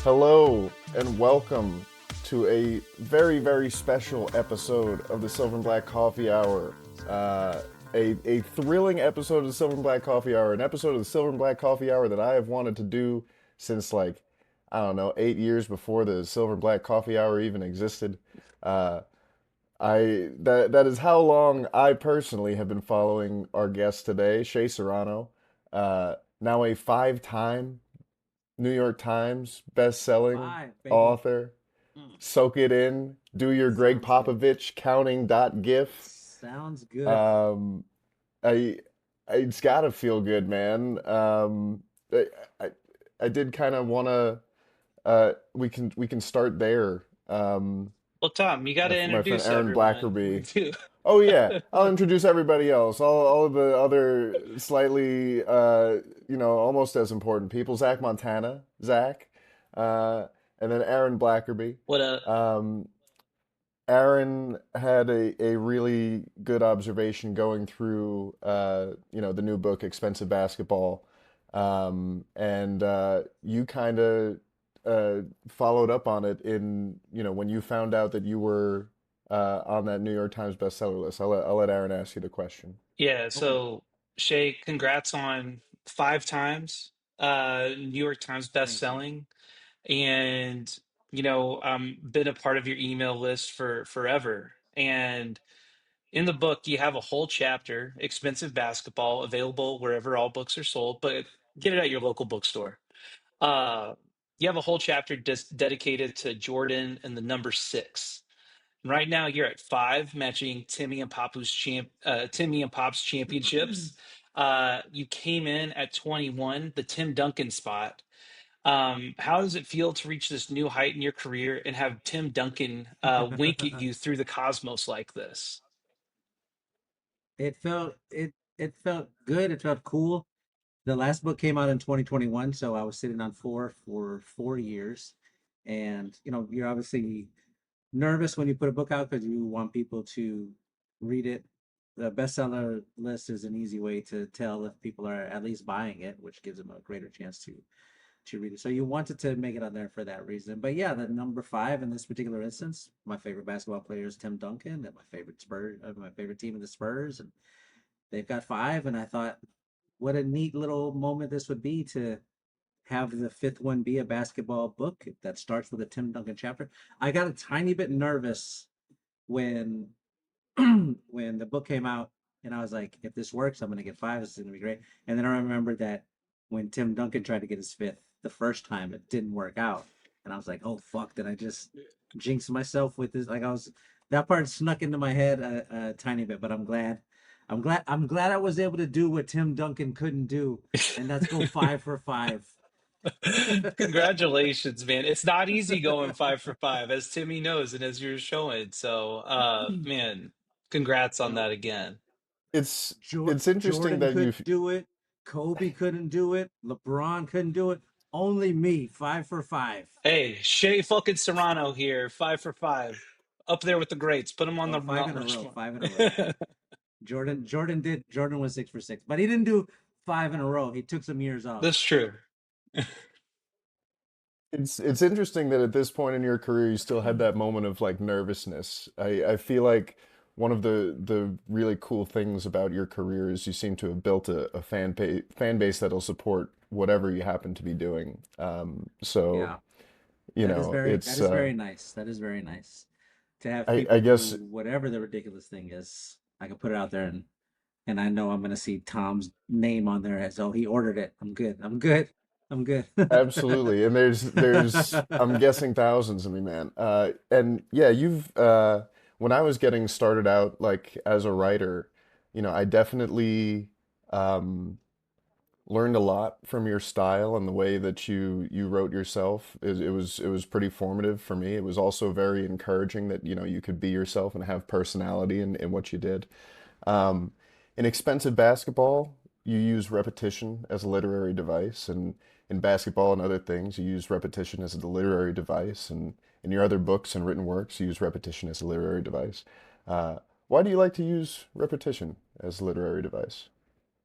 Hello and welcome to a very, very special episode of the Silver and Black Coffee Hour. A thrilling episode of the Silver and Black Coffee Hour, an episode of the Silver and Black Coffee Hour that I have wanted to do since I don't know, 8 years before the Silver and Black Coffee Hour even existed. Uh, that is how long I personally have been following our guest today, Shea Serrano, now a five-time New York Times best-selling Five, baby. author. Mm, Soak it in. Do your Greg sounds good. Popovich counting dot gif. Sounds good. Um, I, it's gotta feel good, man. I, I, I did kind of wanna. We can start there. Well, Tom, you got to My friend introduce Aaron everyone Blackerby. too. Oh yeah, I'll introduce everybody else. All of the other slightly, almost as important people. Zach Montana, Zach, uh, and then Aaron Blackerby. What a Um, Aaron had a really good observation going through, the new book, Expensive Basketball, and you kind of followed up on it in, when you found out that you were on that New York Times bestseller list. I'll let Aaron ask you the question. yeah. Oh, So Shay, congrats on 5 times New York Times thank you. best-selling, and been a part of your email list for forever. And in the book, you have a whole chapter, Expensive Basketball, available wherever all books are sold, but get it at your local bookstore. Uh, you have a whole chapter dedicated to Jordan and the number six. Right now, you're at five, matching Timmy and Pop's championships. You came in at 21, the Tim Duncan spot. How does it feel to reach this new height in your career and have Tim Duncan wink at you through the cosmos like this? It felt good. It felt cool. The last book came out in 2021, so I was sitting on four for 4 years. And you're obviously nervous when you put a book out because you want people to read it. The bestseller list is an easy way to tell if people are at least buying it, which gives them a greater chance to read it. So you wanted to make it on there for that reason. But yeah, the number five in this particular instance, my favorite basketball player is Tim Duncan, and my favorite team is the Spurs, and they've got five. And I thought, what a neat little moment this would be to have the fifth one be a basketball book that starts with a Tim Duncan chapter. I got a tiny bit nervous when when the book came out, and I was like, if this works, I'm gonna get five. This is gonna be great. And then I remembered that when Tim Duncan tried to get his fifth the first time, it didn't work out, and I was like, oh fuck, did I just jinx myself with this? Like I was that part snuck into my head a tiny bit, but I'm glad. I'm glad I was able to do what Tim Duncan couldn't do, and that's go five for five. Congratulations, man. It's not easy going 5 for 5, as Timmy knows and as you're showing. So, man, congrats on No, that again. It's interesting Jordan that you couldn't do it. Kobe couldn't do it. LeBron couldn't do it. Only me, five for five. Hey, Shea fucking Serrano here, 5 for 5. Up there with the greats. Put him on Oh, the five Mount in a row, Rushmore. 5 in a row. Jordan was 6 for 6, but he didn't do five in a row. He took some years off. That's true. It's interesting that at this point in your career you still had that moment of like nervousness. I feel like one of the really cool things about your career is you seem to have built a fan base that'll support whatever you happen to be doing. So Yeah, that it's is very nice. That is very nice to have I people do guess whatever the ridiculous thing is. I can put it out there, and I know I'm gonna see Tom's name on there as, oh, he ordered it. I'm good. I'm good. I'm good. absolutely. And there's I'm guessing thousands of me, man. And yeah, you've when I was getting started out like as a writer, I definitely um learned a lot from your style and the way that you wrote yourself. It was pretty formative for me. It was also very encouraging that, you could be yourself and have personality in what you did. Um, in Expensive Basketball, you use repetition as a literary device, and in basketball and other things, you use repetition as a literary device, and in your other books and written works, you use repetition as a literary device. Uh, why do you like to use repetition as a literary device?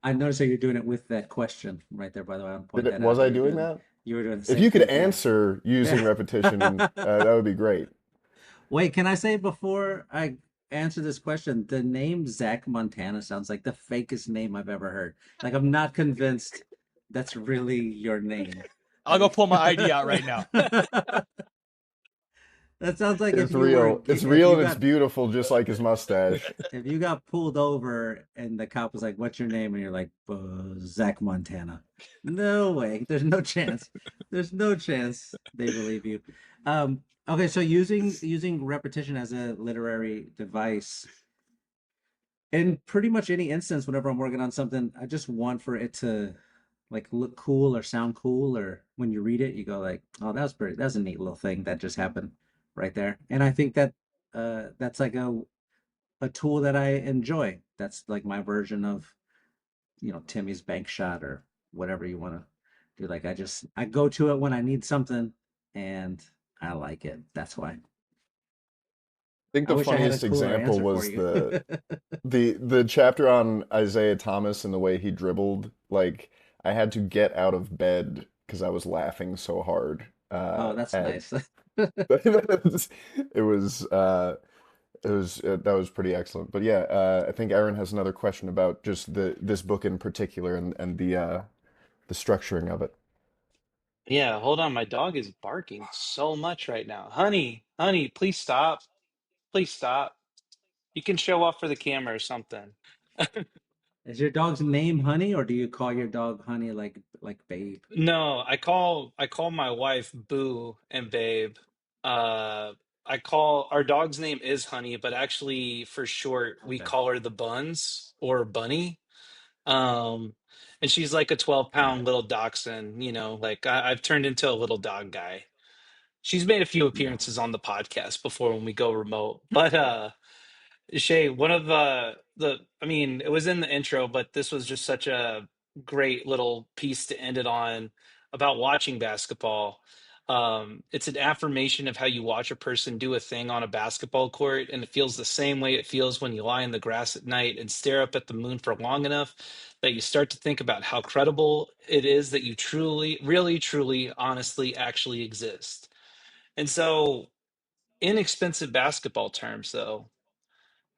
I noticed that you're doing it with that question right there, by the way. I want to point that Was out. I You're doing doing that? You were doing the If same you could thing. Yeah. answer using Yeah. repetition, that would be great. Wait, can I say before I answer this question, the name Zach Montana sounds like the fakest name I've ever heard. Like I'm not convinced that's really your name. I'll go Like pull my ID out right now. that sounds like It's real. It's if real you and it's got beautiful, just like his mustache. if you got pulled over and the cop was like, "What's your name?" and you're like, "Zach Montana." No way. There's no chance. There's no chance they believe you. Okay, so using repetition as a literary device, in pretty much any instance, whenever I'm working on something, I just want for it to like look cool or sound cool, or when you read it, you go like, "Oh, that's a neat little thing that just happened right there." And I think that that's like a tool that I enjoy. That's like my version of, Timmy's bank shot or whatever you want to do. Like I go to it when I need something and I like it. That's why. I think I the wish I had a funniest cooler example answer for was you. the chapter on Isaiah Thomas and the way he dribbled. Like I had to get out of bed because I was laughing so hard Oh, that's at nice. it was that was pretty excellent. But yeah, I think Aaron has another question about just the this book in particular and the structuring of it. Yeah, hold on. My dog is barking so much right now. Honey, honey, please stop. Please stop. You can show off for the camera or something. Is your dog's name Honey, or do you call your dog Honey like Babe? No, I call my wife Boo and Babe. Uh I call our dog's name is Honey, but actually for short we Okay. call her the Buns or Bunny. Um and she's like a 12-pound little dachshund, like I've turned into a little dog guy. She's made a few Yeah. appearances on the podcast before when we go remote. But Shay, one of I mean, it was in the intro, but this was just such a great little piece to end it on about watching basketball. It's an affirmation of how you watch a person do a thing on a basketball court, and it feels the same way it feels when you lie in the grass at night and stare up at the moon for long enough that you start to think about how credible it is that you truly, really, truly, honestly, actually exist. And so, in expensive basketball terms, though,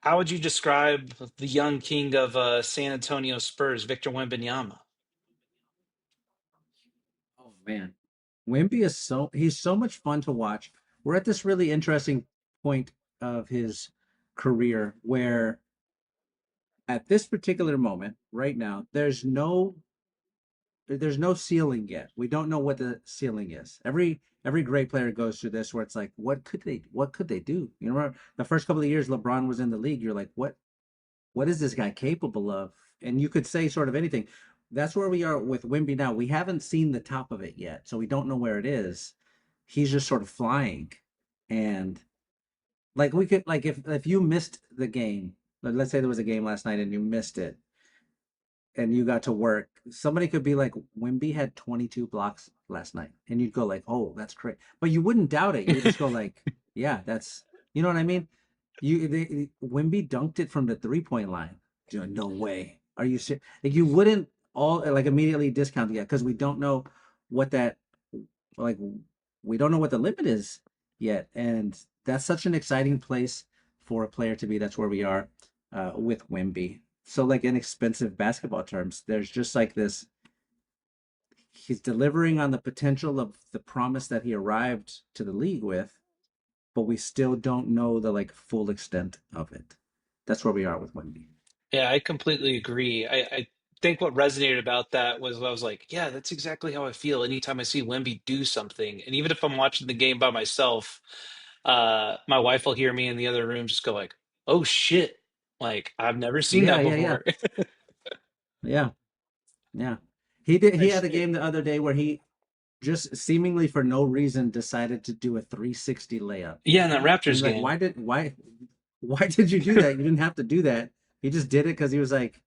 how would you describe the young king of San Antonio Spurs, Victor Wembanyama? Oh man. Wimpy is he's so much fun to watch. We're at this really interesting point of his career where at this particular moment right now there's no ceiling yet. We don't know what the ceiling is. Every great player goes through this where it's like what could they do? The first couple of years LeBron was in the league, you're like what is this guy capable of? And you could say sort of anything. That's where we are with Wimby now. We haven't seen the top of it yet, so we don't know where it is. He's just sort of flying. And like we could like if you missed the game, let's say there was a game last night and you missed it and you got to work, somebody could be like, Wimby had 22 blocks last night. And you'd go like, oh, that's great. But you wouldn't doubt it. You would just go like, yeah, you know what I mean? Wimby dunked it from the 3-point line. No way. Are you serious? Like you wouldn't all like immediately discount it yet because we don't know what that like we don't know what the limit is yet, and that's such an exciting place for a player to be. That's where we are with Wimby. So like in expensive basketball terms, there's just like this. He's delivering on the potential of the promise that he arrived to the league with, but we still don't know the like full extent of it. That's where we are with Wemby. Yeah, I completely agree. I think what resonated about that was I was like, yeah, that's exactly how I feel anytime I see Wemby do something. And even if I'm watching the game by myself, my wife will hear me in the other room just go like, oh shit. Like I've never seen Yeah, that yeah, yeah, before. yeah, yeah. He And had a game the other day where he just seemingly for no reason decided to do a 360 layup. Yeah, in that And Raptors you're like, game. why did you do that? You didn't have to do that. He just did it because he was like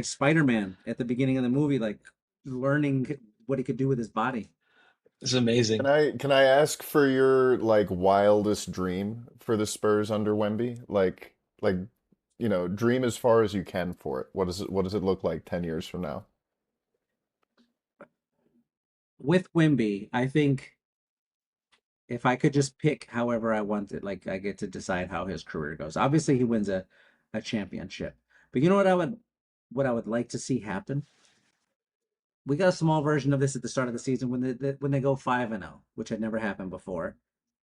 Spider-Man at the beginning of the movie, like learning what he could do with his body. It's amazing. Can I ask for your like wildest dream for the Spurs under Wemby? Like dream as far as you can for it. What does it look like 10 years from now? with Wimby, I think if I could just pick however I want it, like I get to decide how his career goes. Obviously, he wins a championship, but you know what I would like to see happen. We got a small version of this at the start of the season when when they go 5-0, which had never happened before,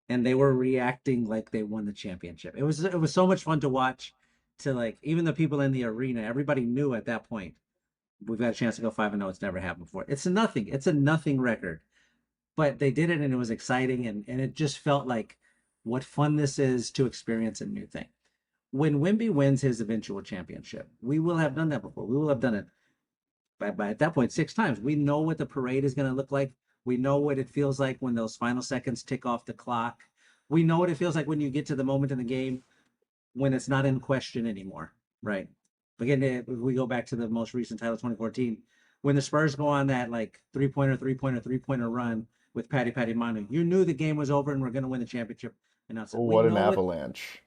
and they were reacting like they won the championship. It was so much fun to watch. To like even the people in the arena, everybody knew at that point we've got a chance to go 5-0. It's never happened before. It's a nothing. It's a nothing record, but they did it and it was exciting and it just felt like what fun this is to experience a new thing. When Wimby wins his eventual championship, we will have done that before. We will have done it by at that point 6 times. We know what the parade is going to look like. We know what it feels like when those final seconds tick off the clock. We know what it feels like when you get to the moment in the game when it's not in question anymore, right? Again, if we go back to the most recent title, 2014, when the Spurs go on that like three-pointer run with Patty Manu, you knew the game was over and we're going to win the championship. And that's it. Oh, We what an know what. avalanche.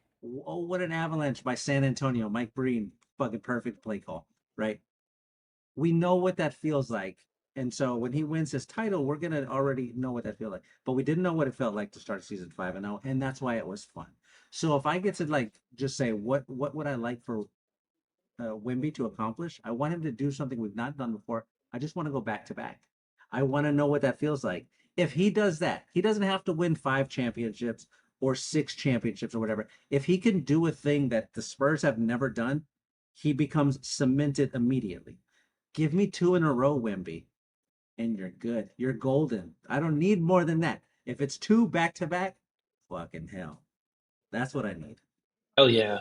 Oh, what an avalanche by San Antonio. Mike Breen, fucking perfect play call, right? We know what that feels like. And so when he wins his title, we're gonna already know what that feels like. But we didn't know what it felt like to start season 5-0, and that's why it was fun. So if I get to like just say what would I like for Wimby to accomplish? I want him to do something we've not done before. I just want to go back to back. I want to know what that feels like. If he does that, he doesn't have to win 5 championships or 6 championships or whatever. If he can do a thing that the Spurs have never done, he becomes cemented immediately. Give me 2 in a row, Wimby, and you're good. You're golden. I don't need more than that. If it's 2 back to back, fucking hell. That's what I need. Oh yeah.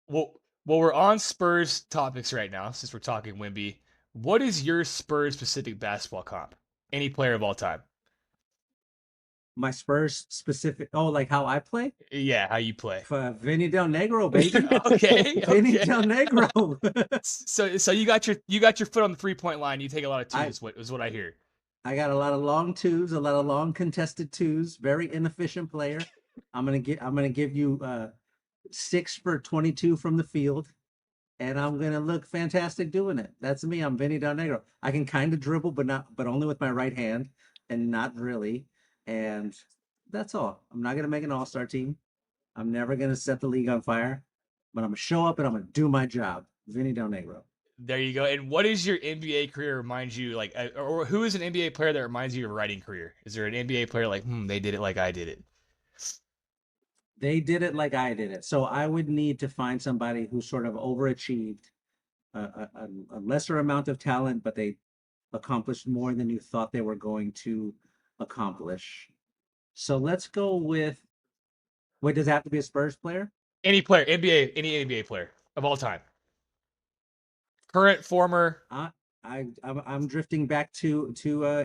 Well, we're on Spurs topics right now since we're talking Wimby. What is your Spurs specific basketball comp? Any player of all time? My Spurs specific, oh, like how I play? Yeah, how you play? Vinny Del Negro, baby. Okay, Vinny okay. Del Negro. So you got your foot on the 3 point line. You take a lot of twos. I Is what I hear. I got a lot of long twos, a lot of long contested twos. Very inefficient player. I'm gonna give you 6 for 22 from the field, and I'm gonna look fantastic doing it. That's me. I'm Vinny Del Negro. I can kind of dribble, but only with my right hand, and not really. And that's all. I'm not gonna make an all-star team. I'm never gonna set the league on fire, but I'm gonna show up and I'm gonna do my job. Vinny Del Negro. There you go. And what is your NBA career remind you like, or who is an NBA player that reminds you of your writing career? Is there an NBA player like, they did it like I did it? They did it like I did it. So I would need to find somebody who sort of overachieved a lesser amount of talent, but they accomplished more than you thought they were going to accomplish. So let's go with. Wait, does it have to be a Spurs player? Any player, NBA, any NBA player of all time, current, former. I, I'm drifting back to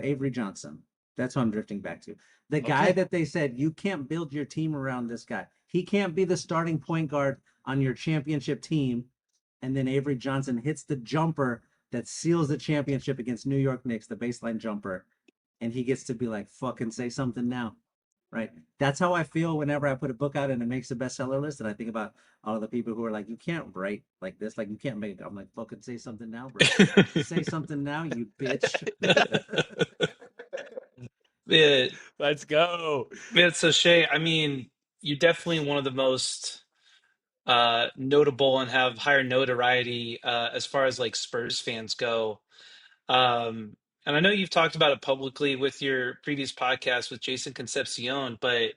Avery Johnson. That's what I'm drifting back to. The guy Okay, that they said you can't build your team around this guy. He can't be the starting point guard on your championship team. And then Avery Johnson hits the jumper that seals the championship against New York Knicks, the baseline jumper, and he gets to be like, "Fucking say something now." Right. That's how I feel whenever I put a book out and it makes a bestseller list. And I think about all of the people who are like, you can't write like this. Like, you can't make it. I'm like, fucking say something now, bro. Say something now, you bitch. Yeah, let's go. man, so Shay, I mean, you're definitely one of the most notable and have higher notoriety as far as like Spurs fans go. Um, and I know you've talked about it publicly with your previous podcast with Jason Concepcion, but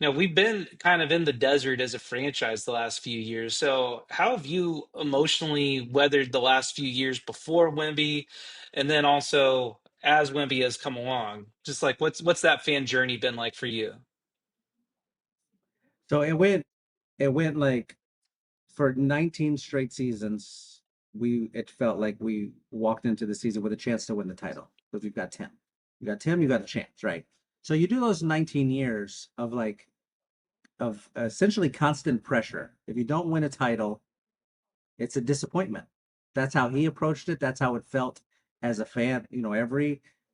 we've been kind of in the desert as a franchise the last few years. So, how have you emotionally weathered the last few years before Wemby, and then also as Wemby has come along? Just like what's that fan journey been like for you? So it went like for 19 straight seasons, it felt like we walked into the season with a chance to win the title because we've got Tim. You got Tim, you got a chance, right? So you do those 19 years of essentially constant pressure. If you don't win a title, it's a disappointment. That's how he approached it. That's how it felt as a fan.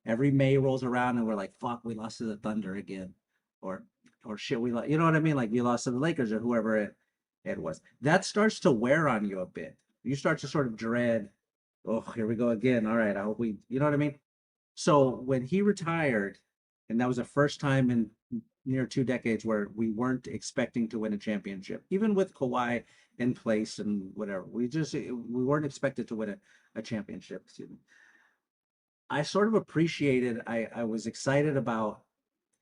Every May rolls around and we're like, "Fuck, we lost to the Thunder again," or or shit, you know what I mean? Like you lost to the Lakers or whoever it was. That starts to wear on you a bit. You start to sort of dread. Oh, here we go again. All right, I hope we. You know what I mean? So when he retired, and that was the first time in near 2 decades where we weren't expecting to win a championship, even with Kawhi in place and whatever, we weren't expected to win a championship. Excuse me. I sort of appreciated. I was excited about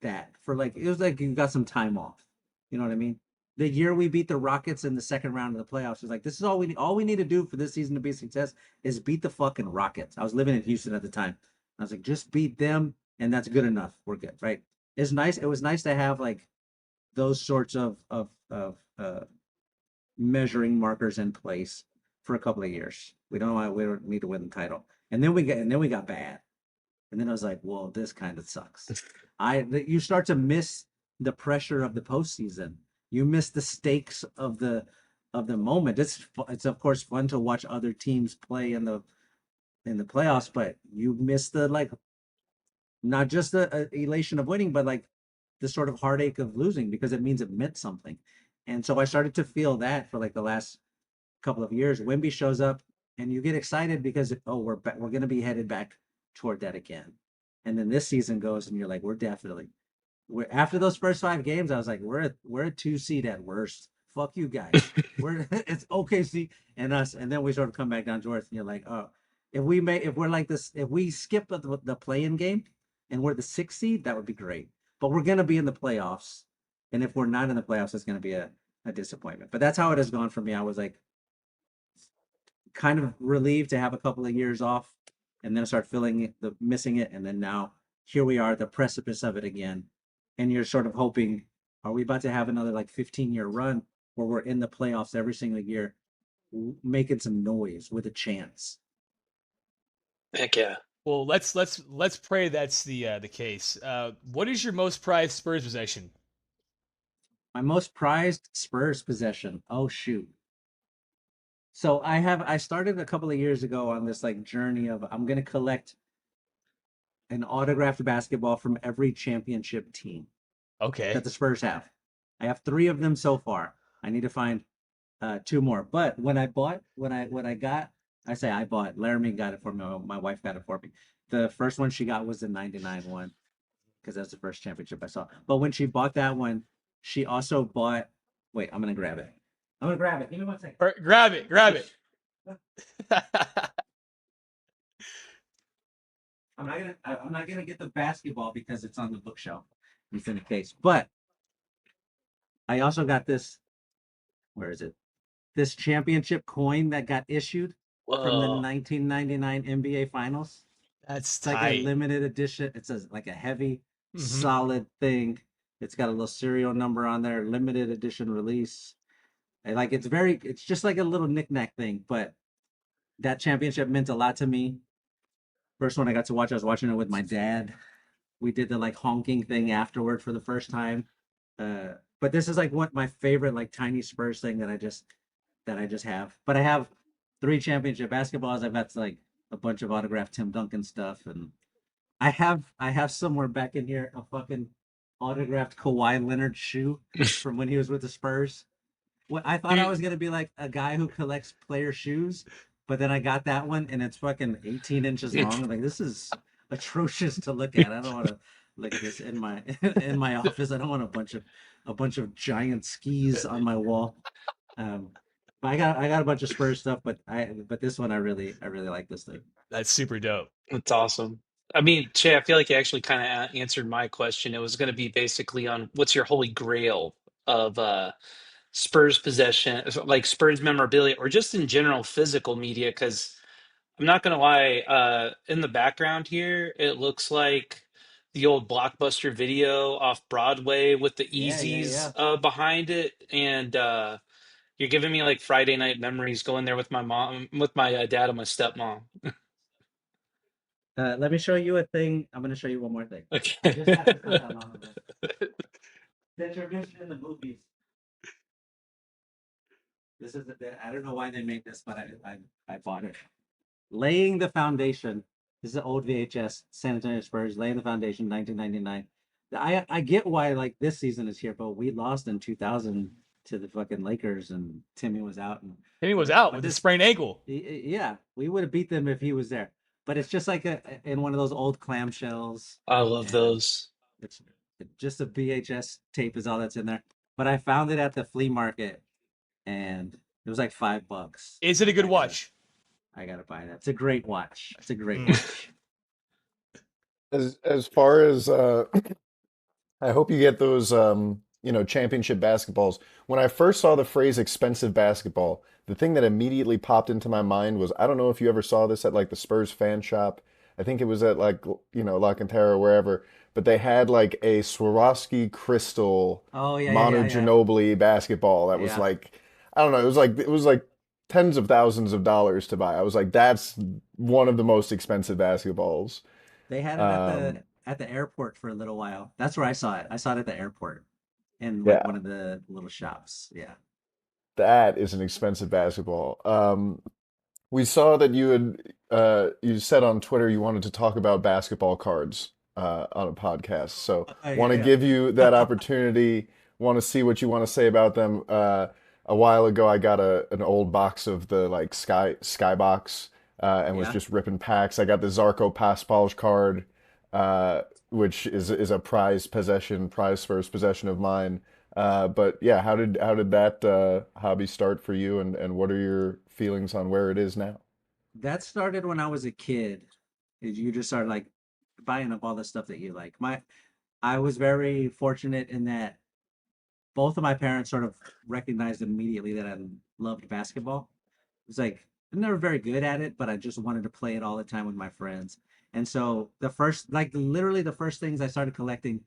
that for like it was like you got some time off. You know what I mean? The year we beat the Rockets in the second round of the playoffs was like this is all we need to do for this season to be a success is beat the fucking Rockets. I was living in Houston at the time. I was like, just beat them and that's good enough. We're good, right? It's nice. It was nice to have like those sorts of measuring markers in place for a couple of years. We don't need to win the title. And then we got bad. And then I was like, well, this kind of sucks. You start to miss the pressure of the postseason. You miss the stakes of the moment. It's of course fun to watch other teams play in the playoffs, but you miss the like not just the elation of winning, but like the sort of heartache of losing because it means it meant something. And so I started to feel that for like the last couple of years. Wemby shows up, and you get excited because we're going to be headed back toward that again. And then this season goes, and you're like, we're after those first 5 games. I was like, we're a 2 seed at worst. Fuck you guys. We're it's OKC and us, and then we sort of come back down to earth, and you're like, oh, if we're like this, if we skip the play-in game and we're the 6th seed, that would be great. But we're gonna be in the playoffs, and if we're not in the playoffs, it's gonna be a disappointment. But that's how it has gone for me. I was like kind of relieved to have a couple of years off and then start feeling missing it. And then now here we are at the precipice of it again. And you're sort of hoping, are we about to have another like 15-year run where we're in the playoffs every single year, making some noise with a chance? Heck yeah. Well, let's pray that's the case. What is your most prized Spurs possession? My most prized Spurs possession. Oh shoot. So I started a couple of years ago on this like journey of I'm gonna collect an autographed basketball from every championship team that Okay. the Spurs have. I have 3 of them so far. I need to find 2 more. But when I got, I say I bought. Laramie got it for me. My wife got it for me. The first one she got was the '99 one because that's the first championship I saw. But when she bought that one, she also bought. Wait, I'm gonna grab it. I'm gonna grab it. Give me 1 second. All right, grab it, grab it. I'm not gonna get the basketball because it's on the bookshelf. It's in a case. But I also got this. Where is it? This championship coin that got issued from the Whoa. 1999 NBA Finals. That's It's like a tight. limited edition. It's like a heavy, Hmm. solid thing. It's got a little serial number on there, limited edition release. And like it's just like a little knickknack thing. But that championship meant a lot to me. First one I got to watch, I was watching it with my dad. We did the like honking thing afterward for the first time. But this is like what my favorite like tiny Spurs thing that I just have. But I have 3 championship basketballs. I've got like a bunch of autographed Tim Duncan stuff, and I have somewhere back in here a fucking autographed Kawhi Leonard shoe from when he was with the Spurs. What I thought I Dude, was gonna be like a guy who collects player shoes, but then I got that one and it's fucking 18 inches long. I'm like, this is atrocious to look at. I don't want to look at this in my in my office. I don't want a bunch of giant skis on my wall. Um, but I got a bunch of Spurs stuff, but this one I really like this thing. That's super dope. that's awesome. I mean, Che, I feel like you actually kind of answered my question. It was going to be basically on what's your holy grail of Spurs possession, like Spurs memorabilia, or just in general physical media. Because I'm not going to lie, in the background here, it looks like the old Blockbuster video off Broadway with the Yeah, yeah, Yeezys yeah. behind it, and you're giving me like Friday night memories going there with my mom, with my dad and my stepmom. Let me show you a thing. I'm gonna show you one more thing. I just got this not Okay. that long ago. The tradition in the movies. This is I don't know why they made this, but I bought it. Laying the foundation. This is an old VHS. San Antonio Spurs laying the foundation, 1999. I get why like this season is here, but we lost in 2000 to the fucking Lakers, and Timmy was out, and Timmy was out but with a this sprained ankle. yeah, we would have beat them if he was there. but it's just like in one of those old clamshells, I love and those. it's just a VHS tape is all that's in there. But I found it at the flea market, and it was like $5. Is I'm it a like, good watch? I gotta buy that. It's a great watch. It's a great Mm. watch. As far as I hope you get those, championship basketballs. When I first saw the phrase expensive basketball, the thing that immediately popped into my mind was, I don't know if you ever saw this at like the Spurs fan shop. I think it was at like, La Cantera or wherever, but they had like a Swarovski crystal Oh yeah, yeah, Manu yeah, yeah, Ginobili basketball that was yeah. like, I don't know, it was like tens of thousands of dollars to buy. I was like, that's one of the most expensive basketballs. They had it Um, at the airport for a little while. That's where I saw it. I saw it at the airport in like one yeah. of the little shops. Yeah. That is an expensive basketball. We saw that you said on Twitter you wanted to talk about basketball cards on a podcast. So want to Yeah, give you that opportunity. Want to see what you want to say about them. A while ago, I got an old box of the like Skybox and was yeah. just ripping packs. I got the Zarko Paspalj card, uh, which is a prized first possession of mine. But yeah, how did that hobby start for you, and what are your feelings on where it is now? That started when I was a kid. You just started like buying up all the stuff that you like. I was very fortunate in that both of my parents sort of recognized immediately that I loved basketball. It was like I'm never very good at it, but I just wanted to play it all the time with my friends. And so the first, like literally the first things I started collecting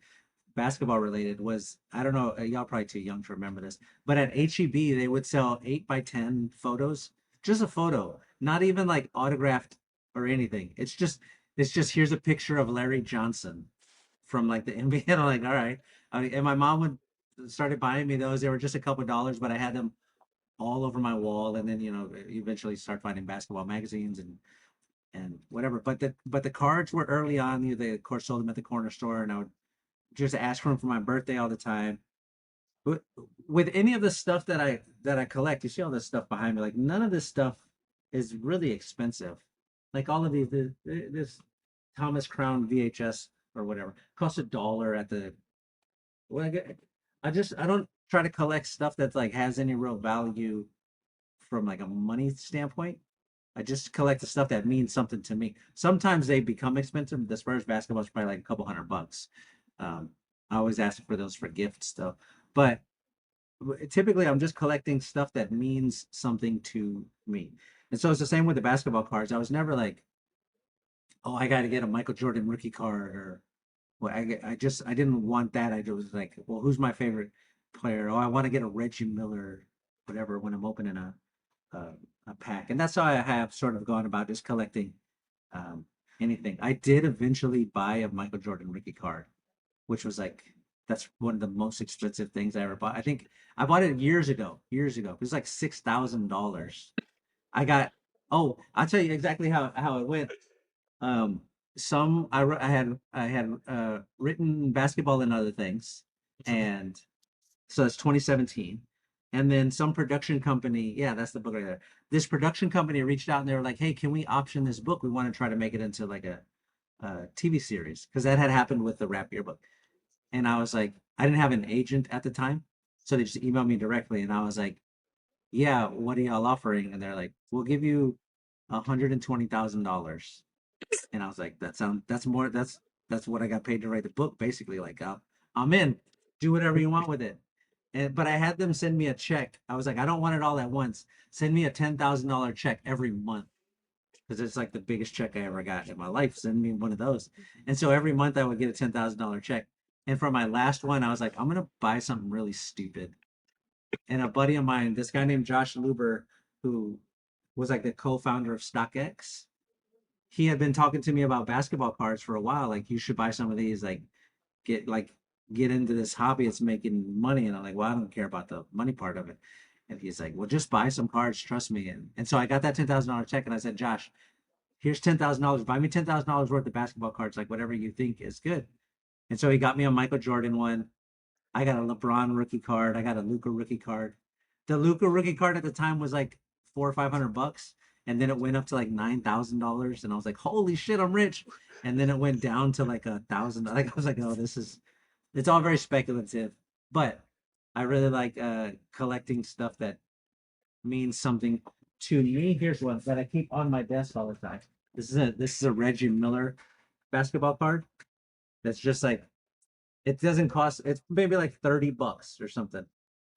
basketball related was I don't know, y'all probably too young to remember this, but at HEB they would sell 8 by 10 photos, just a photo, not even like autographed or anything. It's just here's a picture of Larry Johnson from like the NBA. And I'm like, all right. And my mom would started buying me those. They were just a couple dollars, but I had them all over my wall. And then eventually start finding basketball magazines and whatever. But the cards were early on. They of course sold them at the corner store, and I would just ask for them for my birthday all the time. But with any of the stuff that I collect, you see all this stuff behind me. Like none of this stuff is really expensive. Like all of this Thomas Crown VHS or whatever costs $1 at the. Well, I don't try to collect stuff that like has any real value from like a money standpoint. I just collect the stuff that means something to me. Sometimes they become expensive. The Spurs basketball is probably like a couple $100. Um, I always ask for those for gifts though. But typically I'm just collecting stuff that means something to me. And so it's the same with the basketball cards. I was never like, oh, I got to get a Michael Jordan rookie card or well, I didn't want that. I was like, well, who's my favorite player? Oh, I want to get a Reggie Miller, whatever, when I'm opening a, a pack. And that's how I have sort of gone about just collecting um, anything. I did eventually buy a Michael Jordan rookie card, which was like that's one of the most expensive things I ever bought. I think I bought it years ago. Years ago, it was like $6,000. I got. Oh, I'll tell you exactly how it went. Um, some I had written basketball and other things, and so that's 2017. And then some production company, yeah, that's the book right there. This production company reached out and they were like, "Hey, can we option this book? We want to try to make it into like a TV series because that had happened with the Rap Yearbook." And I was like, I didn't have an agent at the time, so they just emailed me directly, and I was like, "Yeah, what are y'all offering?" And they're like, "We'll give you $120,000." And I was like, that's more that's what I got paid to write the book, basically. Like I'm in. Do whatever you want with it. And but I had them send me a check. I was like, I don't want it all at once. Send me a $10,000 check every month. Because it's like the biggest check I ever got in my life. Send me one of those. And so every month I would get a $10,000 check. And for my last one, I was like, I'm gonna buy something really stupid. And a buddy of mine, this guy named Josh Luber, who was like the co-founder of StockX, he had been talking to me about basketball cards for a while. Like, you should buy some of these. Get like get into this hobby. It's making money. And I'm like, well, I don't care about the money part of it. And he's like, well, just buy some cards. Trust me. And so I got that $10,000 check, and I said, Josh, here's $10,000. Buy me $10,000 worth of basketball cards, like whatever you think is good. And so he got me a Michael Jordan one. I got a LeBron rookie card. I got a Luca rookie card. The Luca rookie card at the time was like 400 or $500. and then it went up to like $9,000, and I was like, holy shit, I'm rich. And then it went down to like 1,000. Like I was like, oh, this is it's all very speculative, but I really like collecting stuff that means something to me. Here's one that I keep on my desk all the time. This is a Reggie Miller basketball card. That's just like it doesn't cost. It's maybe like $30 or something.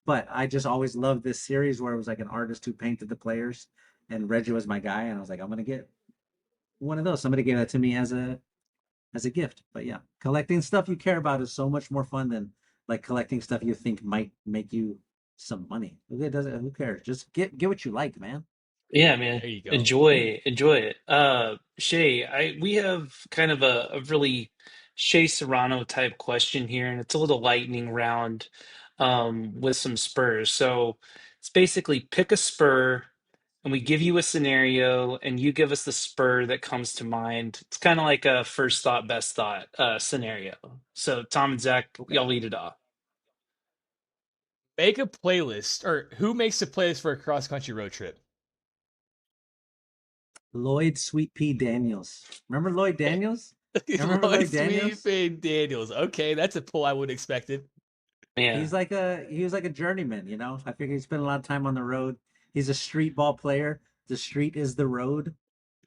But I just always loved this series where it was like an artist who painted the players, and Reggie was my guy, and I was like, I'm gonna get one of those. Somebody gave that to me as a gift. But yeah, collecting stuff you care about is so much more fun than like collecting stuff you think might make you some money. Who doesn't? Who cares? Just get what you like, man. Yeah, man. There you go. Enjoy it. Shay, we have kind of a really Shea Serrano type question here, and it's a little lightning round with some Spurs. So it's basically pick a Spur, and we give you a scenario, and you give us the Spur that comes to mind. It's kind of like a first thought, best thought scenario. So Tom and Zach, Okay. y'all lead it off. Make a playlist, or who makes a playlist for a cross country road trip? Lloyd Sweet Pea Daniels. Remember Lloyd Daniels? You remember Lloyd Lloyd Daniels? Sweet Daniels. Okay, that's a pull I would have expected. Man. He was like a journeyman, you know. I figure he spent a lot of time on the road. He's a street ball player. The street is the road.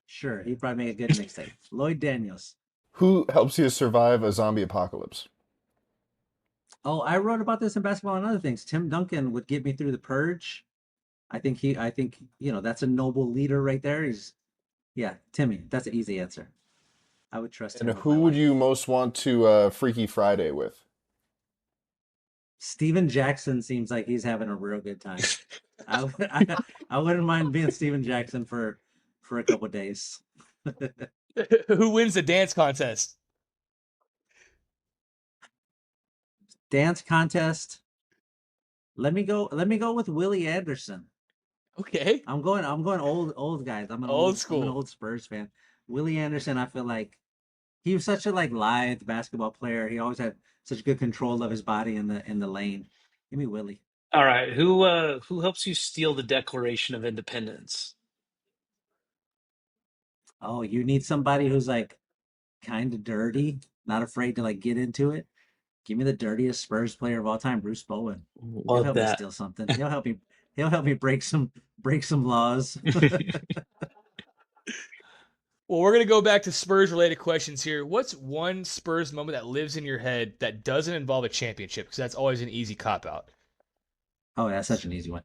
Sure, he'd probably make a good mixtape. Lloyd Daniels. Who helps you survive a zombie apocalypse? Oh, I wrote about this in basketball and other things. Tim Duncan would get me through the purge. I think that's a noble leader right there. Yeah, Timmy. That's an easy answer. I would trust And him with my who would you life. most want to Freaky Friday with? Steven Jackson seems like he's having a real good time. I wouldn't mind being Steven Jackson for a couple days. Who wins the dance contest? Dance contest. Let me go with Willie Anderson. Okay, I'm going old guys. old I'm an school. old Spurs fan. Willie Anderson, I feel like he was such a like lithe basketball player. He always had such good control of his body in the lane. Give me Willie. All right, who helps you steal the Declaration of Independence? Oh, you need somebody who's like kind of dirty, not afraid to like get into it. Give me the dirtiest Spurs player of all time, Bruce Bowen. He'll Love help me that. steal something. He'll help me break some laws. Well, we're gonna go back to Spurs related questions here. What's one Spurs moment that lives in your head that doesn't involve a championship? Because that's always an easy cop out. Oh, that's such an easy one.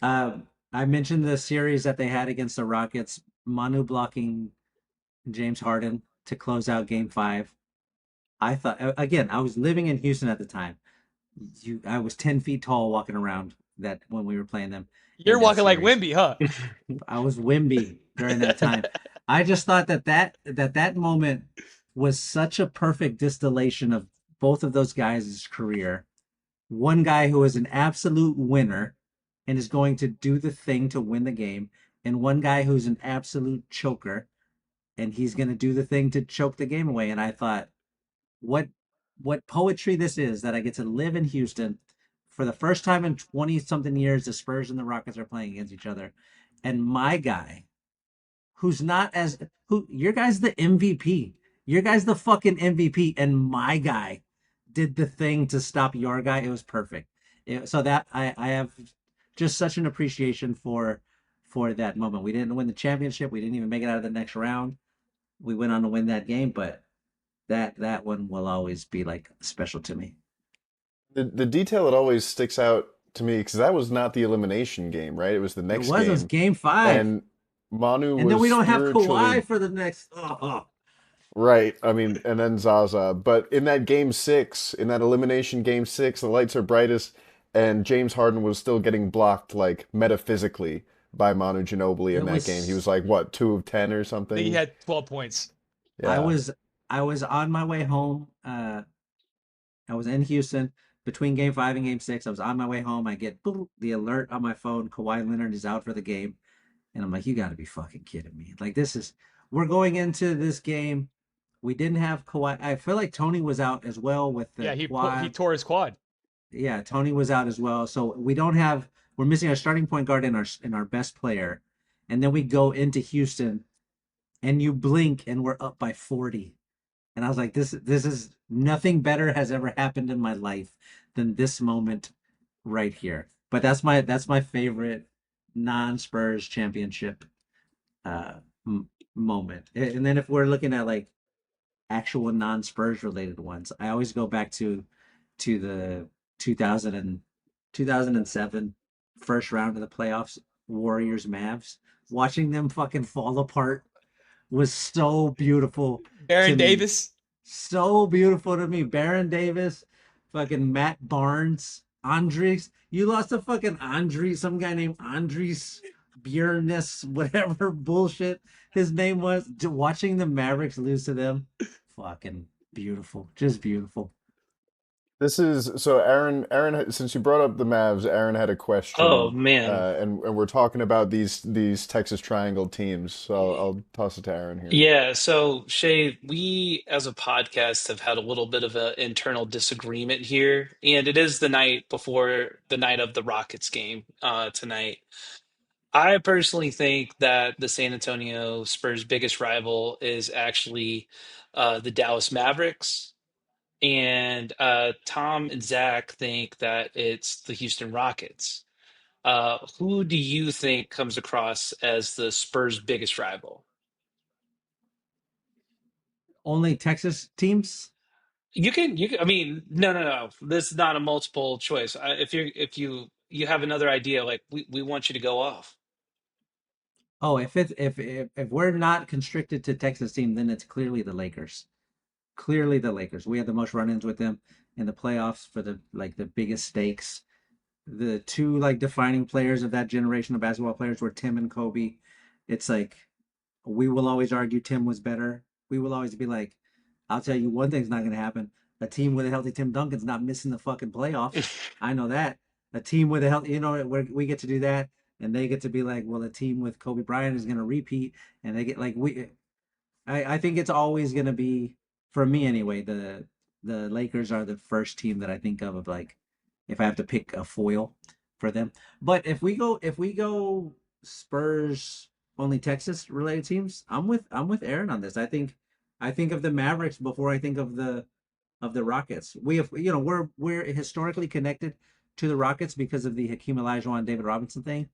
I mentioned the series that they had against the Rockets, Manu blocking James Harden to close out Game 5. I thought again, I was living in Houston at the time. I was 10 feet tall walking around that when we were playing them You're in that walking like series. Wimby, huh? I was Wimby during that time. I just thought that moment was such a perfect distillation of both of those guys' career. One guy who is an absolute winner and is going to do the thing to win the game, and one guy who's an absolute choker and he's going to do the thing to choke the game away. And I thought, what what poetry this is that I get to live in Houston for the first time in 20 something years. The Spurs and the Rockets are playing against each other, and my guy who's not as who your guy's the MVP. Your guy's the fucking MVP, and my guy did the thing to stop your guy. It was perfect. So that I have just such an appreciation for that moment. We didn't win the championship. We didn't even make it out of the next round. We went on to win that game, but that one will always be like special to me. The detail that always sticks out to me, because that was not the elimination game, right? It was the next It was game, game 5. and Manu And then was we don't have Kawhi spiritually for the next. Oh. right. I mean, and then Zaza. But in that game 6, in that elimination game 6, the lights are brightest, and James Harden was still getting blocked, like metaphysically, by Manu Ginobili in It that game. He was. was like, what, 2 of 10 or I think he something? had 12 points. I Yeah. was. I was on my way home. I was in Houston between game 5 and game 6. I was on my way home. I get boop, the alert on my phone. Kawhi Leonard is out for the game. And I'm like, you got to be fucking kidding me. Like, we're going into this game. We didn't have Kawhi. I feel like Tony was out as well with the Yeah, he quad. tore his quad. Yeah, Tony was out as well. So we're missing our starting point guard and our best player. and then we go into Houston, and you blink, and we're up by 40. And I was like, this is nothing better has ever happened in my life than this moment right here. But that's my favorite non-Spurs championship uh moment. And then if we're looking at like actual non-Spurs related ones, I always go back to the 2000 and 2007 first round of the playoffs, Warriors Mavs. Watching them fucking fall apart was so beautiful Aaron to me. Davis. So beautiful to me. Baron Davis, fucking Matt Barnes, Andres. You lost to fucking Andres, some guy named Andres Bjornes, whatever bullshit his name was. Watching the Mavericks lose to them, fucking beautiful. Just beautiful. This is so Aaron, since you brought up the Mavs, Aaron had a Oh question, man. and we're talking about these Texas Triangle teams. So I'll toss it to Aaron here. Yeah, so Shay, we as a podcast have had a little bit of an internal disagreement here, and it is the night before the night of the Rockets game tonight. I personally think that the San Antonio Spurs' biggest rival is actually the Dallas Mavericks, and Tom and Zach think that it's the Houston Rockets. Who do you think comes across as the Spurs' biggest rival? Only Texas teams? I mean, no. This is not a multiple choice. If you have another idea, like we want you to go off. Oh, if we're not constricted to Texas team, then it's clearly the Lakers. Clearly the Lakers. We had the most run-ins with them in the playoffs for the biggest stakes. The two like defining players of that generation of basketball players were Tim and Kobe. It's like we will always argue Tim was better. We will always be like, I'll tell you one thing's not going to happen. A team with a healthy Tim Duncan's not missing the fucking playoffs. I know that. A team with a healthy, we get to do that, and they get to be like, well, a team with Kobe Bryant is going to repeat, and they get like I think it's always going to be, for me anyway, the Lakers are the first team that I think of like if I have to pick a foil for them. But if we go Spurs only Texas related teams, I'm with Aaron on this. I think of the Mavericks before I think of the Rockets. We have, we're historically connected to the Rockets because of the Hakeem Olajuwon David Robinson thing.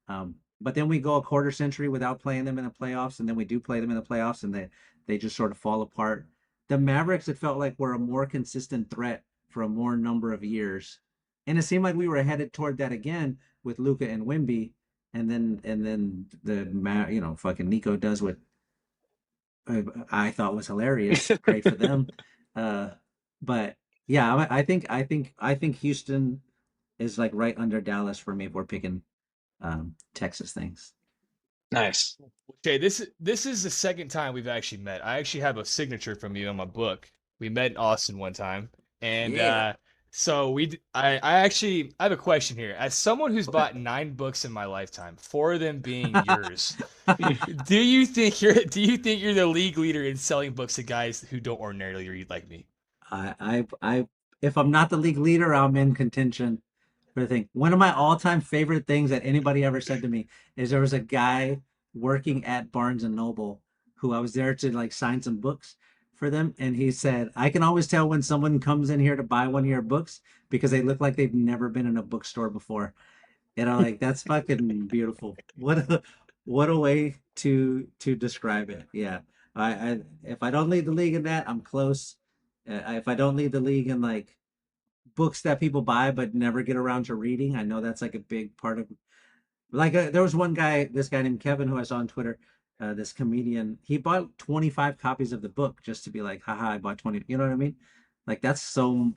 But then we go a quarter century without playing them in the playoffs, and then we do play them in the playoffs, and they just sort of fall apart. The Mavericks, it felt like were a more consistent threat for a more number of years, and it seemed like we were headed toward that again with Luca and Wimby, and then fucking Nico does what I thought was hilarious. Great for them. Uh, but yeah, I think Houston is like right under Dallas for me if we're picking Texas things. Nice. Okay, this is the second time we've actually met. I actually have a signature from you on my book. We met in Austin one time, and Yeah. so I have a question here. As someone who's Okay. bought 9 books in my lifetime, 4 of them being yours, do you think you're the league leader in selling books to guys who don't ordinarily read like me? I if I'm not the league leader, I'm in contention for the thing. One of my all-time favorite things that anybody ever said to me is there was a guy working at Barnes and Noble who I was there to like sign some books for them, and he said, "I can always tell when someone comes in here to buy one of your books because they look like they've never been in a bookstore before." And I'm like, "That's fucking beautiful. What a way to describe it." Yeah. I if I don't lead the league in that, I'm close. If I don't lead the league in like books that people buy but never get around to reading, I know that's like a big part of. Like there was one guy, this guy named Kevin, who I saw on Twitter, this comedian. He bought 25 copies of the book just to be like, haha, I bought 20. You know what I mean? Like that's so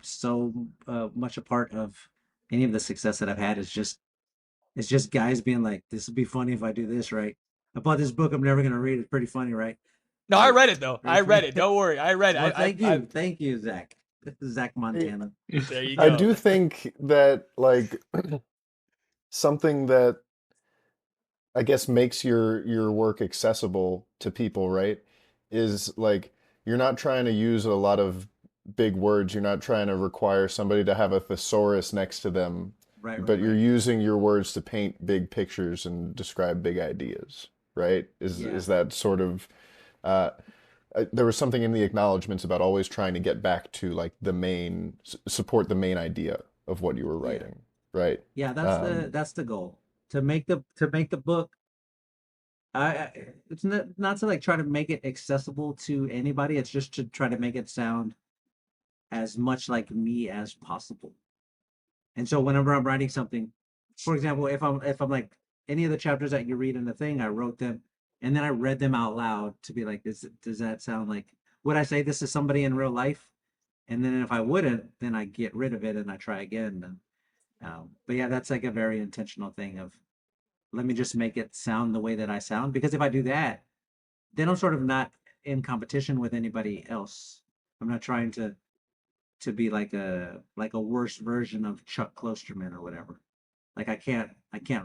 much a part of any of the success that I've had is just it's just guys being like, this would be funny if I do this right. I bought this book I'm never gonna read. It's pretty funny, right? No, I Like, read it though. I read it. Don't worry, I read it. well, thank you, Zach. Zach I Montana. There you I go. do think that like something that I guess makes your work accessible to people, right? Is like you're not trying to use a lot of big words. You're not trying to require somebody to have a thesaurus next to them Right, right, but you're right. using your words to paint big pictures and describe big ideas, right? Yeah, Is that sort of uh, there was something in the acknowledgments about always trying to get back to like the main support the main idea of what you were yeah, writing, right? yeah. Um, That's the goal, to make the book. It's not to like try to make it accessible to anybody. It's just to try to make it sound as much like me as possible. And so whenever I'm writing something, for example, if I'm like any of the chapters that you read in the thing, I wrote them and then I read them out loud to be like, does that sound like, would I say this is somebody in real life? And then if I wouldn't, then I get rid of it and I try again. And, but yeah, that's like a very intentional thing of let me just make it sound the way that I sound. Because if I do that, then I'm sort of not in competition with anybody else. I'm not trying to be like a worse version of Chuck Klosterman or whatever. Like I can't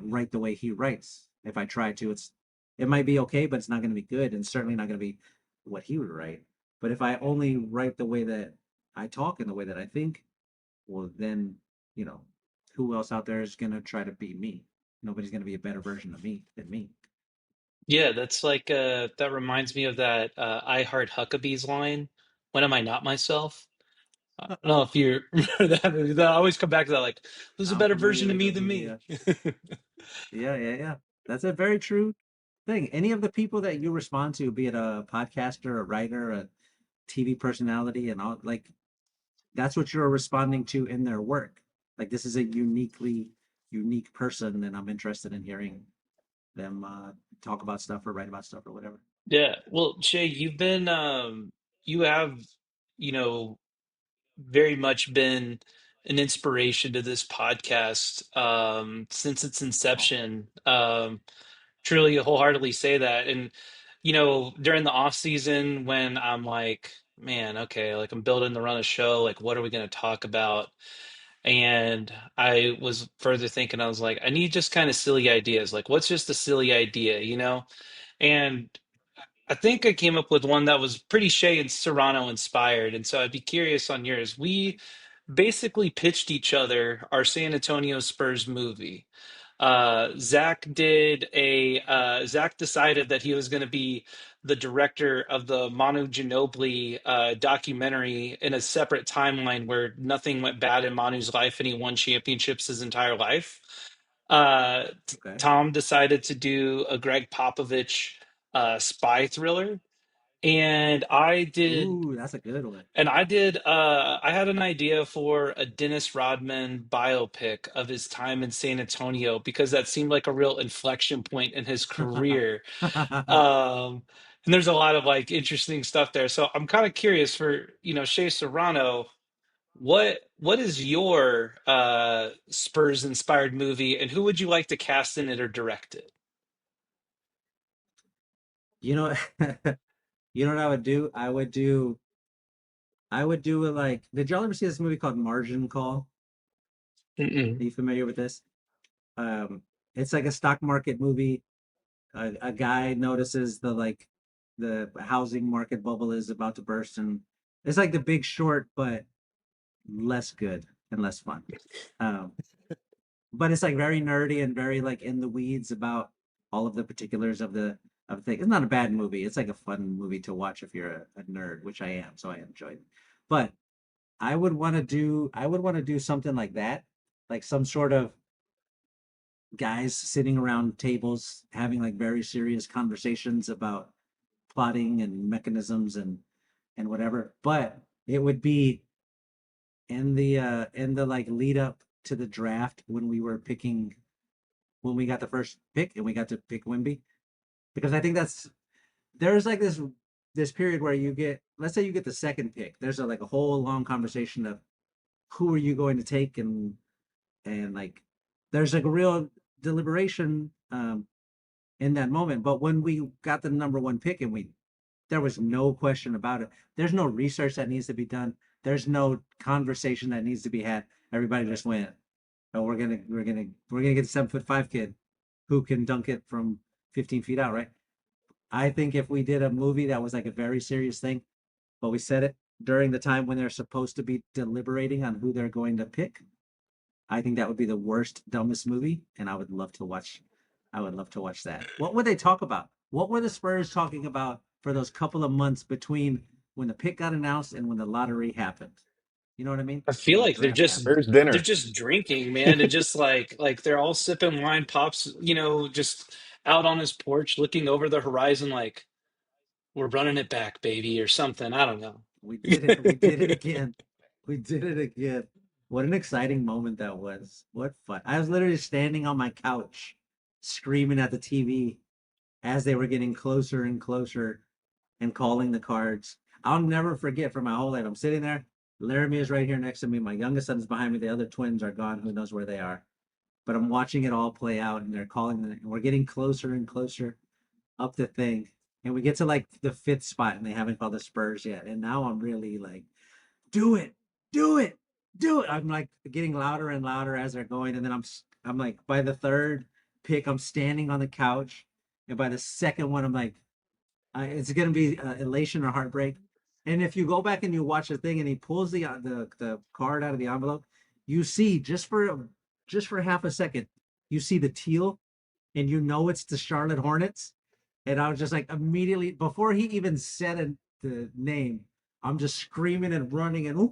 write the way he writes. If I try to, it might be okay, but it's not going to be good, and certainly not going to be what he would write. But if I only write the way that I talk and the way that I think, well, then you know, who else out there is going to try to be me? Nobody's going to be a better version of me than me. Yeah, that's like that reminds me of that I Heart Huckabees line. When am I not myself? I don't know if you remember that movie. I always come back to that, like, who's a I'm better familiar version of with me that than movie. me? Yeah, yeah, yeah, yeah. That's a very true thing. Any of the people that you respond to, be it a podcaster, a writer, a TV personality, and all, like that's what you're responding to in their work. Like this is a unique person, and I'm interested in hearing them talk about stuff or write about stuff or whatever. Yeah. Well, Shay, you have, you know, very much been an inspiration to this podcast since its Oh, inception. Truly, wholeheartedly say that. And during the off season, when I'm like, man, okay, like I'm building to run a show, like what are we going to talk about? And I was further thinking, I was like, I need just kind of silly ideas. Like, what's just a silly idea, you know? And I think I came up with one that was pretty Shea and Serrano inspired. And so I'd be curious on yours. We basically pitched each other our San Antonio Spurs movie. Zach decided that he was going to be the director of the Manu Ginobili documentary in a separate timeline where nothing went bad in Manu's life and he won championships his entire life. okay. Tom decided to do a Greg Popovich spy thriller, and Ooh, that's a good one. I had an idea for a Dennis Rodman biopic of his time in San Antonio because that seemed like a real inflection point in his career. Um, and there's a lot of like interesting stuff there. So I'm kind of curious for, Shea Serrano, what is your Spurs inspired movie and who would you like to cast in it or direct it? you know, you know what I would do? I would do it like. Did y'all ever see this movie called Margin Call? Are Mm-mm. you familiar with this? Um, it's like a stock market movie. A guy notices the housing market bubble is about to burst, and it's like The Big Short, but less good and less fun. Um, but it's like very nerdy and very like in the weeds about all of the particulars of the thing. It's not a bad movie. It's like a fun movie to watch if you're a nerd, which I am, so I enjoyed it. But I would want to do something like that, like some sort of guys sitting around tables having like very serious conversations about plotting and mechanisms and whatever. But it would be in the like lead up to the draft when we were picking when we got the first pick and we got to pick Wimby, because I think there's like this period where you get, let's say you get the second pick, there's like a whole long conversation of who are you going to take, and like there's like a real deliberation in that moment. But when we got the number one pick and we there was no question about it. There's no research that needs to be done. There's no conversation that needs to be had. Everybody just went, oh, we're gonna get the 7'5" kid who can dunk it from 15 feet out, right? I think if we did a movie that was like a very serious thing, but we said it during the time when they're supposed to be deliberating on who they're going to pick, I think that would be the worst, dumbest movie, and I would love to watch. I would love to watch that. What would they talk about? What were the Spurs talking about for those couple of months between when the pick got announced and when the lottery happened? You know what I mean? I When feel the like draft happened. There's they're dinner. just drinking, man, and just like they're all sipping wine, pops, just out on his porch looking over the horizon like we're running it back, baby, or something. I don't know. We did it. We did it again. We did it again. What an exciting moment that was. What fun. I was literally standing on my couch screaming at the TV as they were getting closer and closer and calling the cards. I'll never forget for my whole life. I'm sitting there. Laramie is right here next to me. My youngest son's behind me. The other twins are gone. Who knows where they are? But I'm watching it all play out, and they're calling, and we're getting closer and closer up the thing. And we get to like the fifth spot, and they haven't called the Spurs yet. And now I'm really like, do it, do it, do it. I'm like getting louder and louder as they're going, and then I'm like by the third pick, I'm standing on the couch, and by the second one, I'm like, it's gonna be elation or heartbreak. And if you go back and you watch the thing, and he pulls the card out of the envelope, you see just for half a second, you see the teal, and you know it's the Charlotte Hornets. And I was just like immediately before he even said the name, I'm just screaming and running and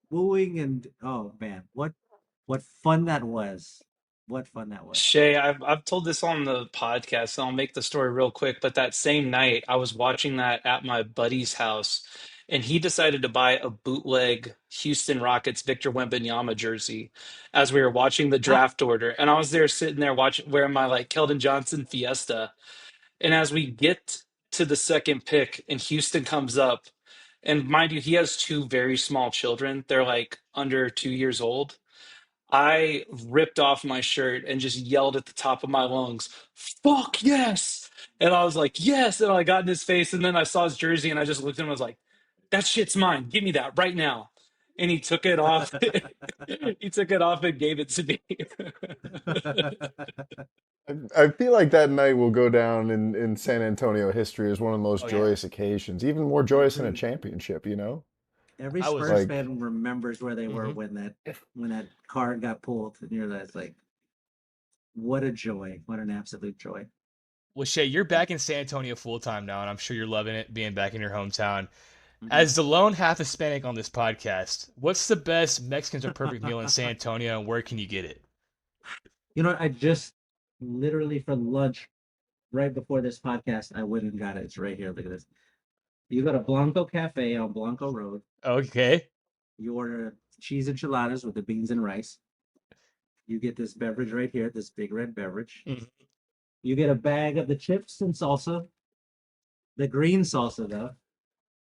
wooing and oh man, what fun that was! What fun that was! Shay, I've told this on the podcast, and I'll make the story real quick. But that same night, I was watching that at my buddy's house, and he decided to buy a bootleg Houston Rockets Victor Wembanyama jersey as we were watching the Ah, draft order. And I was there sitting there watching, wearing my like Keldon Johnson Fiesta. And as we get to the second pick, and Houston comes up, and mind you, he has two very small children. They're like under 2 years old. I ripped off my shirt and just yelled at the top of my lungs, "Fuck yes!" And I was like, "Yes!" And I got in his face, and then I saw his jersey, and I just looked at him and was like, "That shit's mine. Give me that right now." And he took it off. He took it off and gave it to me. I feel like that night will go down in San Antonio history as one of the most Oh yeah, joyous occasions, even more joyous than a every championship, you know? every I was. Spurs Like, fan remembers where they were Mhm. when that card got pulled, and you're like, what a joy! What an absolute joy! Well, Shay, you're back in San Antonio full time now, and I'm sure you're loving it being back in your hometown. Mhm. As the lone half Hispanic on this podcast, what's the best Mexicans are perfect meal in San Antonio, and where can you get it? I just literally for lunch right before this podcast, I went and got it. It's right here. Look at this. You go to Blanco Cafe on Blanco Road. Okay. You order cheese enchiladas with the beans and rice. You get this beverage right here, this big red beverage. Mhm. You get a bag of the chips and salsa, the green salsa though,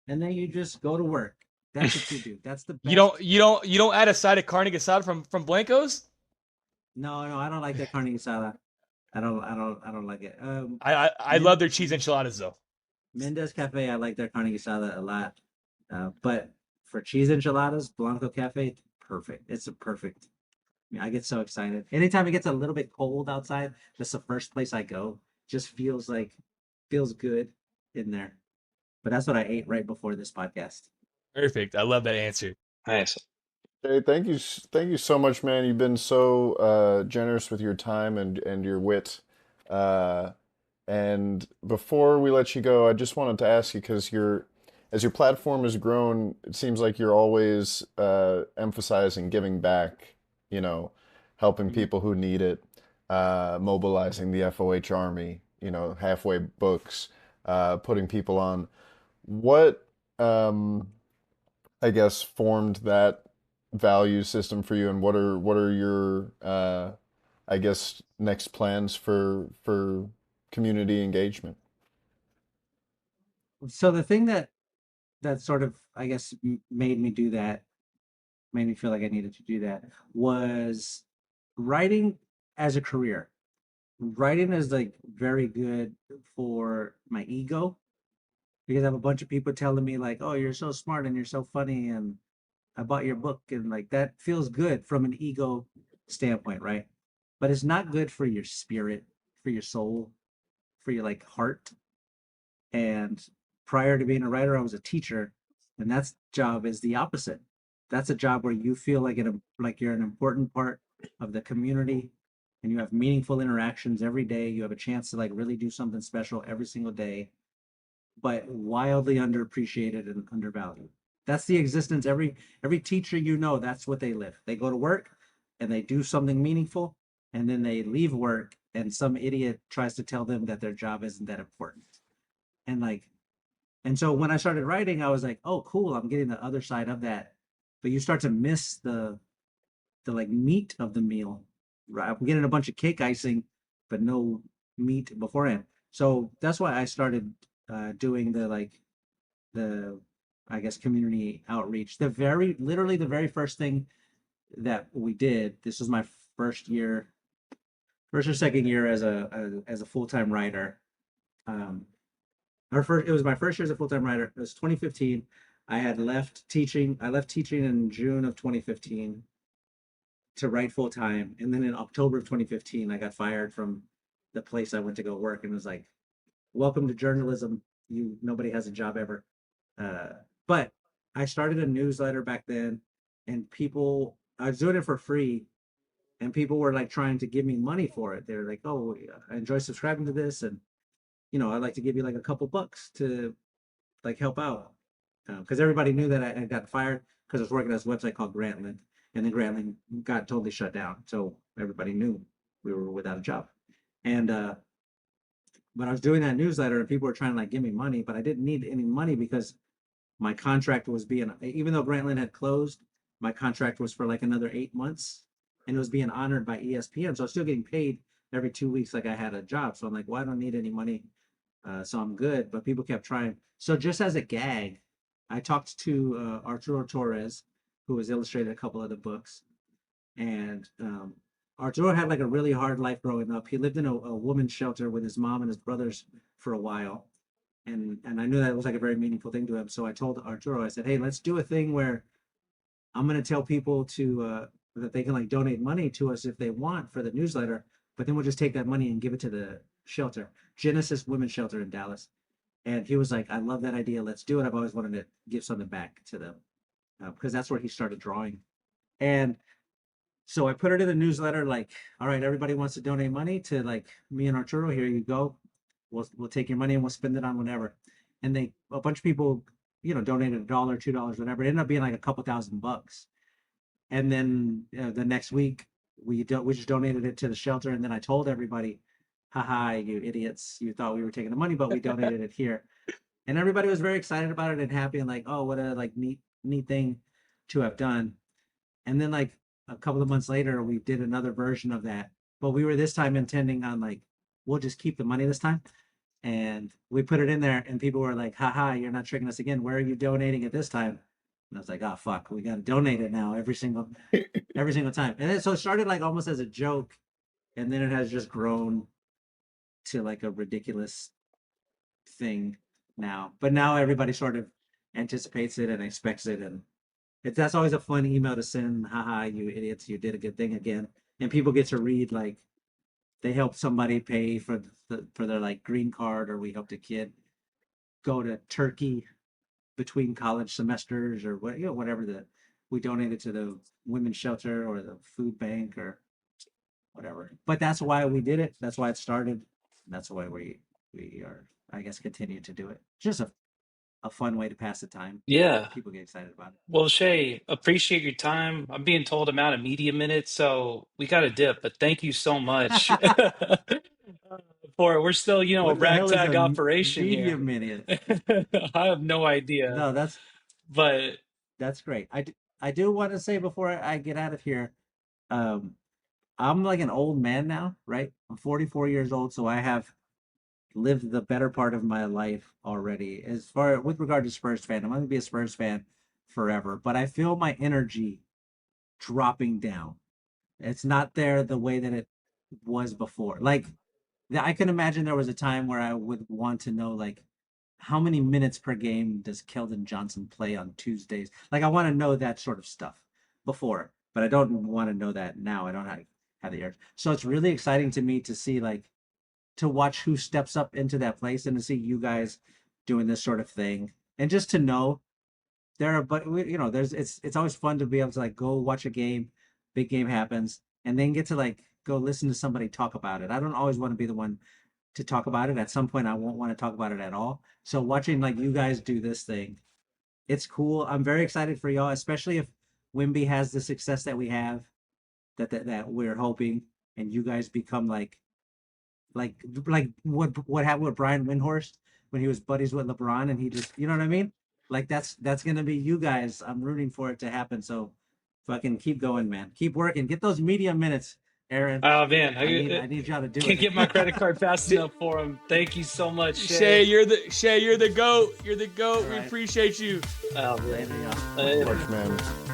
and then you just go to work. That's what you do. That's the You don't best. you don't you don't add a side of carne asada from Blanco's? No, no, I don't like that carne asada. I don't like it. I Men, love their cheese enchiladas though. Mendez Cafe, I like their carne asada a lot. But for cheese enchiladas, Blanco Cafe, perfect. It's a perfect. I get so excited. Anytime it gets a little bit cold outside, that's the first place I go. Just feels good in there. But that's what I ate right before this podcast. Perfect. I love that answer. Nice. hey, thank you so much, man. You've been so generous with your time and your wit. Uh, and before we let you go, I just wanted to ask you because as your platform has grown, it seems like you're always emphasizing giving back, you know, helping Mhm. people who need it, mobilizing the FOH Army, halfway books, putting people on. What I guess formed that value system for you, and what are your I guess next plans for community engagement? So the thing that sort of I guess made me do that, made me feel like I needed to do that was writing as a career. Writing is like very good for my ego because I have a bunch of people telling me like, "Oh, you're so smart and you're so funny and I bought your book," and like that feels good from an ego standpoint, right? But it's not good for your spirit, for your soul, for your like heart. And prior to being a writer, I was a teacher, and that's job is the opposite. that's a job where you feel like you're an important part of the community, and you have meaningful interactions every day. You have a chance to like really do something special every single day, but wildly underappreciated and undervalued. That's the existence. Every teacher, that's what they live. They go to work and they do something meaningful, and then they leave work and some idiot tries to tell them that their job isn't that important. And like and so when I started writing, I was like, oh cool, I'm getting the other side of that. But you start to miss the like meat of the meal. Right? I'm getting a bunch of cake icing, but no meat beforehand. So that's why I started doing the I guess community outreach. Literally the very first thing that we did. This was my first or second year as a full time writer. Um, it was my first year as a full time writer. It was 2015. I had left teaching. I left teaching in June of 2015 to write full time, and then in October of 2015, I got fired from the place I went to go work, and it was like, "Welcome to journalism. Nobody has a job ever." Uh, but I started a newsletter back then, and I was doing it for free, and people were like trying to give me money for it. They're like, "Oh, I enjoy subscribing to this, and I'd like to give you like a couple bucks to like help out," because everybody knew that I got fired because I was working at this website called Grantland, and then Grantland got totally shut down. So everybody knew we were without a job, and but I was doing that newsletter, and people were trying to like give me money, but I didn't need any money because my contract was being, even though Grantland had closed, my contract was for like another 8 months, and it was being honored by ESPN. So I was still getting paid every 2 weeks like I had a job. So I'm like, well, I don't need any money. So I'm good. But people kept trying. So just as a gag, I talked to Arturo Torres, who has illustrated a couple of the books. And Arturo had like a really hard life growing up. He lived in a woman's shelter with his mom and his brothers for a while, and I knew that was like a very meaningful thing to him. So I told Arturo, I said, "Hey, let's do a thing where I'm going to tell people to that they can like donate money to us if they want for the newsletter, but then we'll just take that money and give it to the shelter, Genesis Women's Shelter in Dallas." And he was like, "I love that idea. Let's do it. I've always wanted to give something back to them because that's where he started drawing." And so I put it in the newsletter, like, "All right, everybody wants to donate money to like me and Arturo. Here you go. We'll take your money and we'll spend it on whatever." And a bunch of people, donated $1, $2, whatever. It ended up being like a couple $1,000. And then the next week, we just donated it to the shelter. And then I told everybody, "Haha, you idiots! You thought we were taking the money, but we donated it here." And everybody was very excited about it and happy and like, "Oh, what a like neat thing to have done." And then like a couple of months later, we did another version of that, but we were this time intending on like, we'll just keep the money this time. And we put it in there, and people were like, "Haha, you're not tricking us again. Where are you donating it this time?" And I was like, "Oh fuck, we got to donate it now every single time." And then so it started like almost as a joke, and then it has just grown to like a ridiculous thing now. But now everybody sort of anticipates it and expects it, and that's always a fun email to send. "Haha, you idiots, you did a good thing again." And people get to read like they helped somebody pay for their like green card, or we helped a kid go to Turkey between college semesters, or whatever we donated to the women's shelter or the food bank or whatever. But that's why we did it. That's why it started. And that's why we are, I guess, continue to do it. Just a fun way to pass the time. Yeah. People get excited about it. Well, Shay, appreciate your time. I'm being told I'm out of media minutes, so we got to dip, but thank you so much for we're still, a What the hell is ragtag a operation media here. minute? I have no idea, No, but that's great. I do want to say before I get out of here, um, I'm like an old man now, right? I'm 44 years old, so I have lived the better part of my life already. As far with regard to Spurs fan, I'm going to be a Spurs fan forever, but I feel my energy dropping down. It's not there the way that it was before. Like I can imagine there was a time where I would want to know like how many minutes per game does Keldon Johnson play on Tuesdays? Like I want to know that sort of stuff before, but I don't want to know that now. I don't have the urge. So it's really exciting to me to see like to watch who steps up into that place and to see you guys doing this sort of thing. And just to know there are, but you know, there's it's always fun to be able to like go watch a game, big game happens, and then get to like go listen to somebody talk about it. I don't always want to be the one to talk about it. At some point, I won't want to talk about it at all. So watching like you guys do this thing, it's cool. I'm very excited for y'all, especially if Wimby has the success that we have, that we're hoping, and you guys become like like what happened with Brian Windhorst when he was buddies with LeBron and he just, you know what I mean? Like that's gonna be you guys. I'm rooting for it to happen. So fucking keep going, man. Keep working. Get those media minutes, Aaron. Oh man, I need y'all to do can't it. get my credit card fast enough for him. Thank you so much, Shea, Shay. you're the GOAT. You're the GOAT. All We right. appreciate you. Oh Later, man. y'all. Of course, man.